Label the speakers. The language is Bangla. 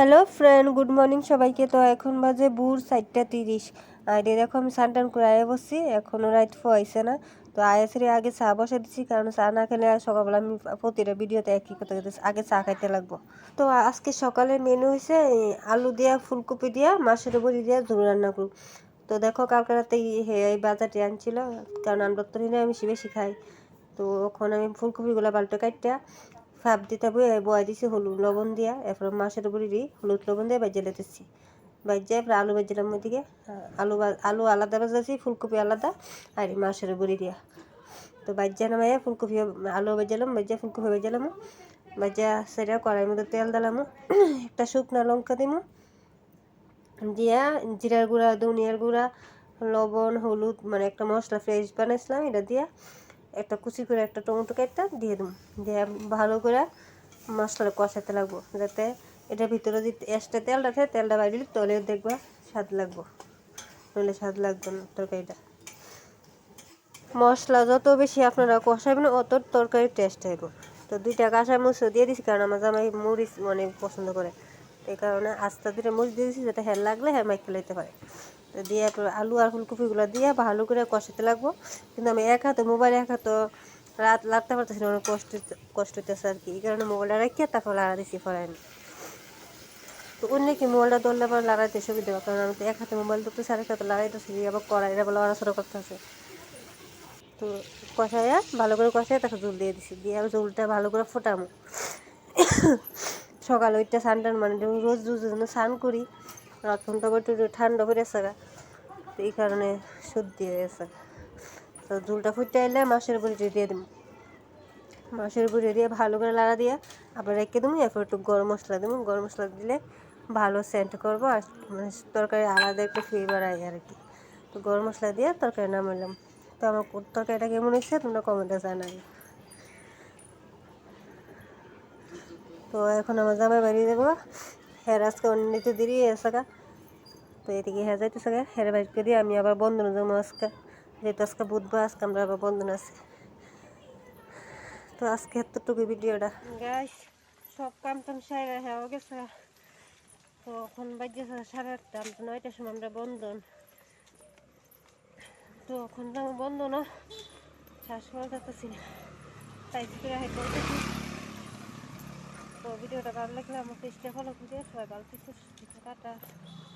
Speaker 1: হ্যালো ফ্রেন্ড, গুড মর্নিং সবাইকে। তো এখন বাজে ভোর 4:30। আর এই দেখো আমি স্নান টান করে আয়া বসছি, এখনও রাত হয়েছে না। তো আয়াসের আগে চা বসে দিচ্ছি, কারণ চা না খেলে সকালবেলা আমি প্রতিটা ভিডিওতে একই কথা বলতেছি, আগে চা খাইতে লাগবো। তো আজকে সকালের মেনু হয়েছে আলু দিয়া, ফুলকপি দিয়া, মাছের বড়ি দিয়া ঝোল রান্না করব। তো দেখো কালকে রাতে এই বাজারটি আনছিল, কারণ আমরা তো নিরামিষ বেশি খাই। তো ওখানে আমি ফুলকপিগুলো বাল্টে কাটটা ফাপ দিতে বয়ে দিছি হলুদ লবণ দিয়া, এরপর মাছের উপরে দিই হলুদ লবণ দিয়ে বাজিয়ে লেতেছি। বাজিয়ে এরপর আলু বাজিলাম ওইদিকে, আলু আলাদা বাজাছি, ফুলকপি আলাদা, আর মাছের উপরে দিয়া। তো বাজিয়া নামাইয়া ফুলকপি আলু বাজালাম, বাজিয়া ফুলকপি বাজালাম, বাজিয়া সেটা কড়াইয়ের মধ্যে তেল দিলাম, একটা শুকনো লঙ্কা দিমু, দিয়া জিরার গুঁড়া, ধনিয়ার গুঁড়া, লবণ, হলুদ, মানে একটা মশলা ফ্রেশ বানাইছিলাম, এটা দিয়া একটা কুচি করে একটা টমেটো কেটে দিয়ে দেবো। দিয়ে ভালো করে মশলাটা কষাতে লাগবো, যাতে এটার ভিতরে যদি এক্সট্রা তেল রাখে তেলটা বাইরে দিলে তলে দেখবা স্বাদ লাগবো, নইলে স্বাদ লাগবে না তরকারিটা। মশলা যত বেশি আপনারা কষাবেন অত তরকারি টেস্ট হইব। তো 2টা কাঁচা মরিচ দিয়ে দিছি, কারণ আমার জামাই মরিচ মানে পছন্দ করে, এই কারণে আস্তে 2টা মরিচ দিয়ে দিছি, যাতে হ্যাঁ লাগলে হ্যাঁ মাইকে লইতে পারে। তো দিয়ে আলু আর ফুলকপিগুলো দিয়ে ভালো করে কষাতে লাগবো। কিন্তু আমি এক হাতে মোবাইল, এক হাতে লাগতে পারতেছি না, অনেক কষ্ট হইতেছে আর কি, এই কারণে মোবাইলটা রাখিয়ে তারপর লাড়া দিছি ফরাই। তো অন্য কি মোবাইলটা ধরলে আবার লাড়াইতে সুবিধা হবে, কারণ আমি তো এক হাতে মোবাইল ধরতেছি, আরেক হাতে লাড়াইতেছি, আবার কড়াইটা বলে লড়াচড়া করতেছে। তো কষাইয়া ভালো করে কষাইয়া তাকে জল দিয়ে দিছি, দিয়ে আবার জলটা ভালো করে ফোটামো। সকালে ওইটা স্নান টান মানে রোজ রোজ জন্য স্নান করি, এখন তো একটু ঠান্ডা পড়ে গেছে, তো এই কারণে সর্দি হয়ে গেছে। তো ঝোলটা ফুটে এলে মাছের বড়িটা দিয়ে দেবো, মাছের বড়ি দিয়ে ভালো করে লাড়া দিয়ে আবার রেখে দেবো। এরপর একটু গরম মশলা দেবো, গরম মশলা দিলে ভালো সেন্ট করবো, আর মানে তরকারি আলাদা একটা ফ্লেভার আয় আর কি। তো গরম মশলা দিয়ে তরকারি নামাইলাম। তো আমার তরকারিটা কেমন হয়েছে তোমরা কমেন্টে জানাই। তো এখন আমার জামাই বাড়ি দেবো, হ্যাঁ আজকে অন্যতে দেরি হয়েছে গা। তো এদিকে হ্যাঁ যাইতেছে গা, হ্যাঁ বাড়িতে দিয়ে আমি আবার বন্ধনে যাবো আজকে, যেহেতু আজকে বুধবার, আজকে আমরা আবার বন্ধন আছে। তো আজকে এতটুকু ভিডিওটা গাইস, সব কাম টাম সাইরা হয়ে গেছে। তো এখন বাজেছে 8:30, আমি তো 9টার সময় আমরা বন্ধন। তো এখন তো আমার বন্ধ না, শ্বাস করা যাচ্ছি না, তাই করে হাই করতেছি। তো ভিডিওটা ভালো লাগলে আমার পেজটা ফলো করে সবাই ভালো কিছু টাটা।